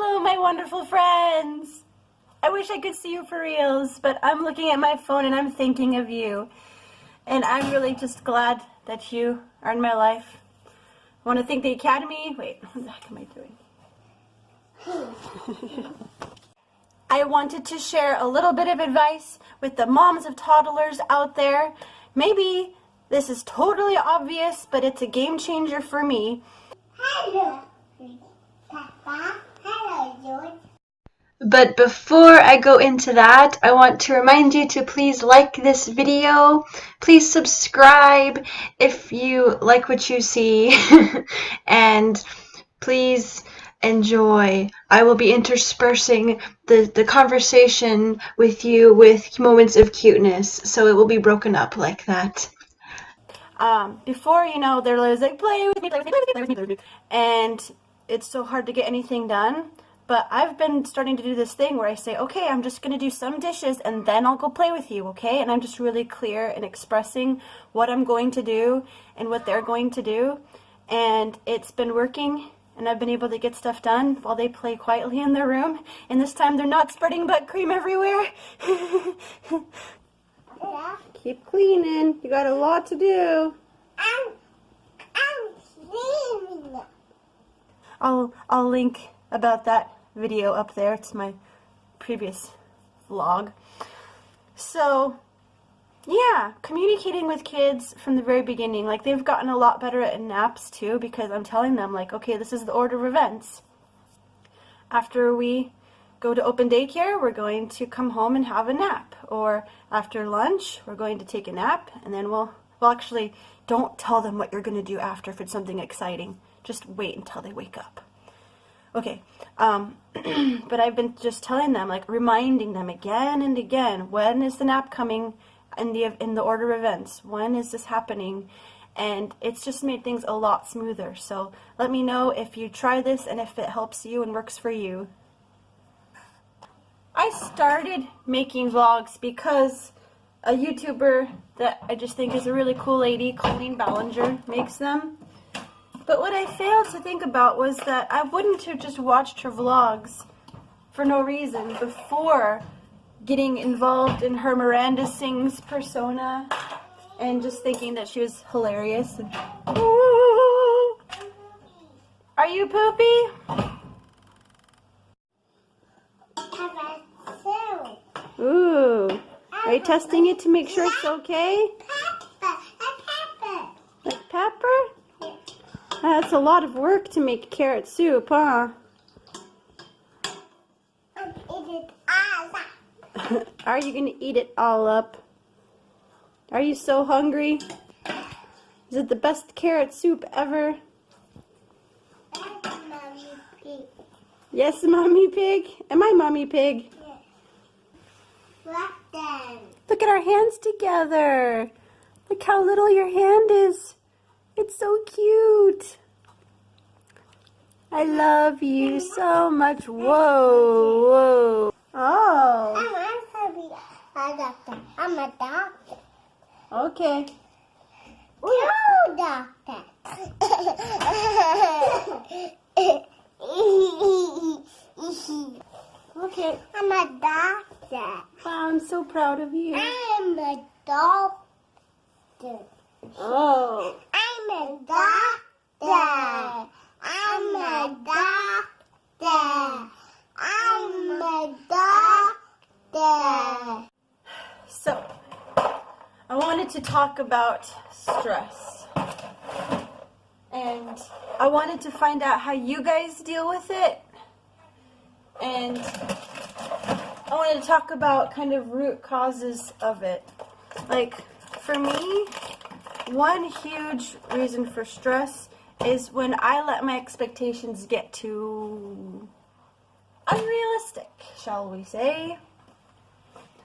Hello, my wonderful friends. I wish I could see you for reals, but I'm looking at my phone and I'm thinking of you. And I'm really just glad that you are in my life. I want to thank the Academy. Wait, what the heck am I doing? I wanted to share a little bit of advice with the moms of toddlers out there. Maybe this is totally obvious, but it's a game changer for me. Hello, Papa. Hello, George. But before I go into that, I want to remind you to please like this video. Please subscribe if you like what you see. And please enjoy. I will be interspersing the conversation with you with moments of cuteness. So it will be broken up like that. Before, they're always like, play with me, play with me, play with me, play with me. And it's so hard to get anything done. But I've been starting to do this thing where I say, okay, I'm just going to do some dishes and then I'll go play with you, okay? And I'm just really clear in expressing what I'm going to do and what they're going to do. And it's been working, and I've been able to get stuff done while they play quietly in their room. And this time they're not spreading butt cream everywhere. Keep cleaning. You got a lot to do. I'm cleaning. I'll link about that video up there. It's my previous vlog. So yeah, communicating with kids from the very beginning. Like, they've gotten a lot better at naps too, because I'm telling them, like, okay, this is the order of events. After we go to open daycare, we're going to come home and have a nap. Or after lunch, we're going to take a nap, and then well actually, don't tell them what you're going to do after if it's something exciting. Just wait until they wake up. Okay, but I've been just telling them, like, reminding them again and again, when is the nap coming in the order of events? When is this happening? And it's just made things a lot smoother. So let me know if you try this and if it helps you and works for you. I started making vlogs because a YouTuber that I just think is a really cool lady, Colleen Ballinger, makes them. But what I failed to think about was that I wouldn't have just watched her vlogs for no reason before getting involved in her Miranda Sings persona and just thinking that she was hilarious. And, ooh, are you poopy? Ooh, are you testing it to make sure it's okay? Pepper. Like pepper? That's a lot of work to make carrot soup, huh? Are you going to eat it all up? Are you so hungry? Is it the best carrot soup ever? Mommy Pig. Yes, Mommy Pig? Am I Mommy Pig? Yes. Then. Look at our hands together. Look how little your hand is. It's so cute. I love you so much. Whoa, whoa. Oh. I'm a doctor. I'm a doctor. Okay. No, doctor. Okay. I'm a doctor. Wow, I'm so proud of you. I'm a doctor. Oh. I'm a doctor. I'm a doctor. I'm a doctor. So, I wanted to talk about stress. And I wanted to find out how you guys deal with it. And I wanted to talk about kind of root causes of it. Like, for me, one huge reason for stress is when I let my expectations get too unrealistic, shall we say.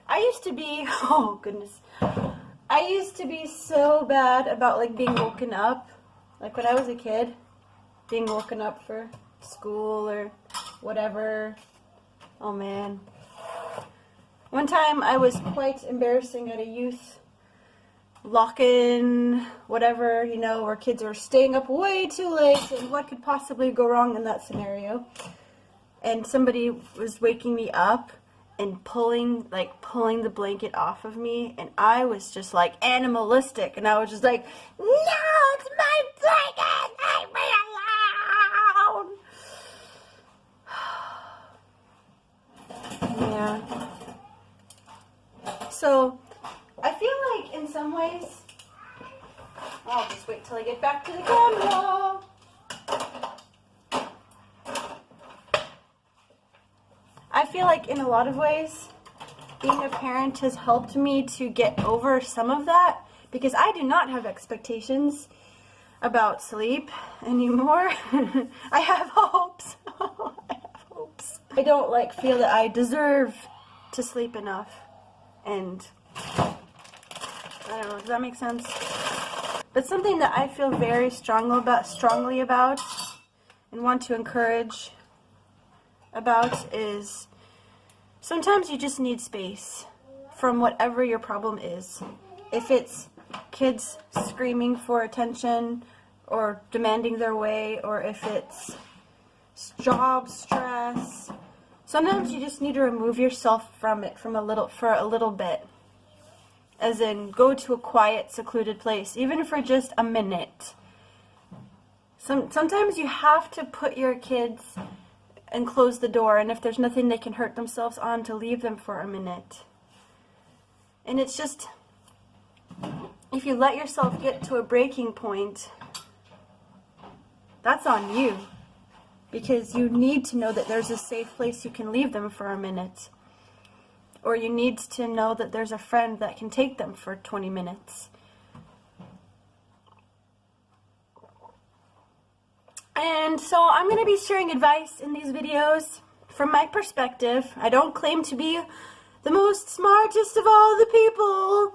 I used to be, oh goodness, I used to be so bad about, like, being woken up. Like, when I was a kid, being woken up for school or whatever. Oh man. One time I was quite embarrassing at a youth lock-in, whatever, where kids are staying up way too late, and what could possibly go wrong in that scenario. and somebody was waking me up and pulling the blanket off of me, and I was just like animalistic, and I was just like, no, it's my blanket, leave me alone. Yeah. So I feel like in some ways, I'll just wait till I get back to the camera. I feel like in a lot of ways, being a parent has helped me to get over some of that, because I do not have expectations about sleep anymore. I have hopes. I don't feel that I deserve to sleep enough, and I don't know, does that make sense? But something that I feel very strongly about and want to encourage about is sometimes you just need space from whatever your problem is. If it's kids screaming for attention or demanding their way, or if it's job stress, sometimes you just need to remove yourself from it for a little bit. As in, go to a quiet, secluded place, even for just a minute. Sometimes you have to put your kids and close the door, and if there's nothing they can hurt themselves on, to leave them for a minute. And it's just, if you let yourself get to a breaking point, that's on you. Because you need to know that there's a safe place you can leave them for a minute. Or you need to know that there's a friend that can take them for 20 minutes. And so I'm going to be sharing advice in these videos from my perspective. I don't claim to be the most smartest of all the people.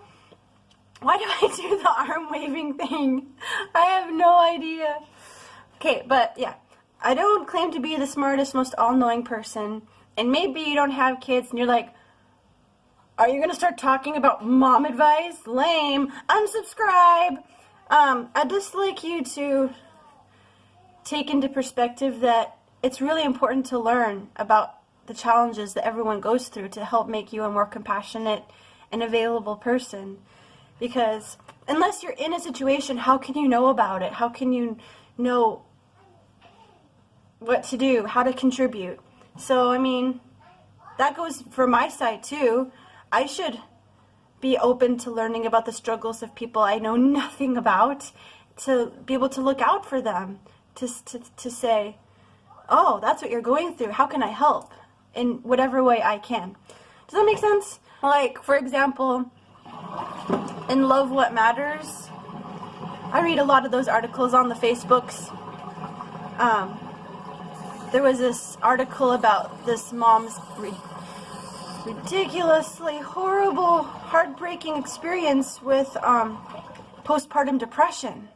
Why do I do the arm waving thing? I have no idea. Okay, but yeah, I don't claim to be the smartest, most all-knowing person. And maybe you don't have kids and you're like, are you going to start talking about mom advice? Lame. Unsubscribe. I'd just like you to take into perspective that it's really important to learn about the challenges that everyone goes through to help make you a more compassionate and available person. Because unless you're in a situation, how can you know about it? How can you know what to do, how to contribute? So, I mean, that goes for my side too. I should be open to learning about the struggles of people I know nothing about, to be able to look out for them, to say, oh, that's what you're going through, how can I help in whatever way I can. Does that make sense? Like, for example, in Love What Matters, I read a lot of those articles on the Facebooks. There was this article about this mom's ridiculously horrible, heartbreaking experience with postpartum depression.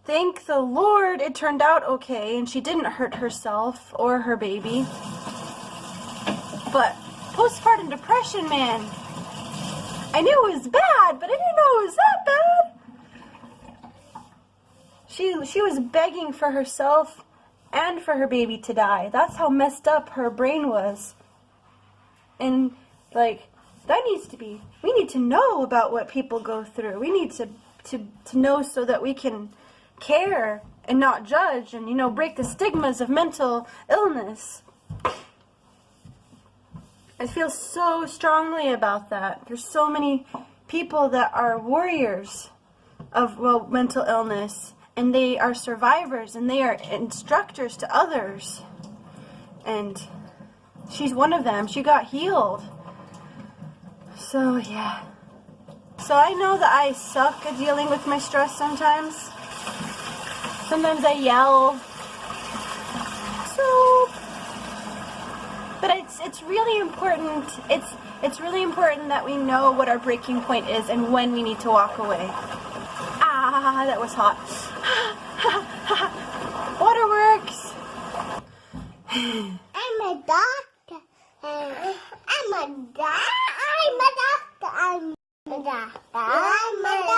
Thank the Lord it turned out okay and she didn't hurt herself or her baby. But postpartum depression, man, I knew it was bad, but I didn't know it was that bad. She was begging for herself and for her baby to die. That's how messed up her brain was. And, like, that needs to be, we need to know about what people go through. We need to know so that we can care and not judge and, you know, break the stigmas of mental illness. I feel so strongly about that. There's so many people that are warriors of, well, mental illness, and they are survivors, and they are instructors to others. And she's one of them. She got healed. So, yeah. So I know that I suck at dealing with my stress sometimes. Sometimes I yell. So, but it's really important. It's really important that we know what our breaking point is and when we need to walk away. Ah, that was hot. Waterworks. I'm a doctor. I'm a doctor. I'm a doctor. I'm a doctor. I'm a doctor.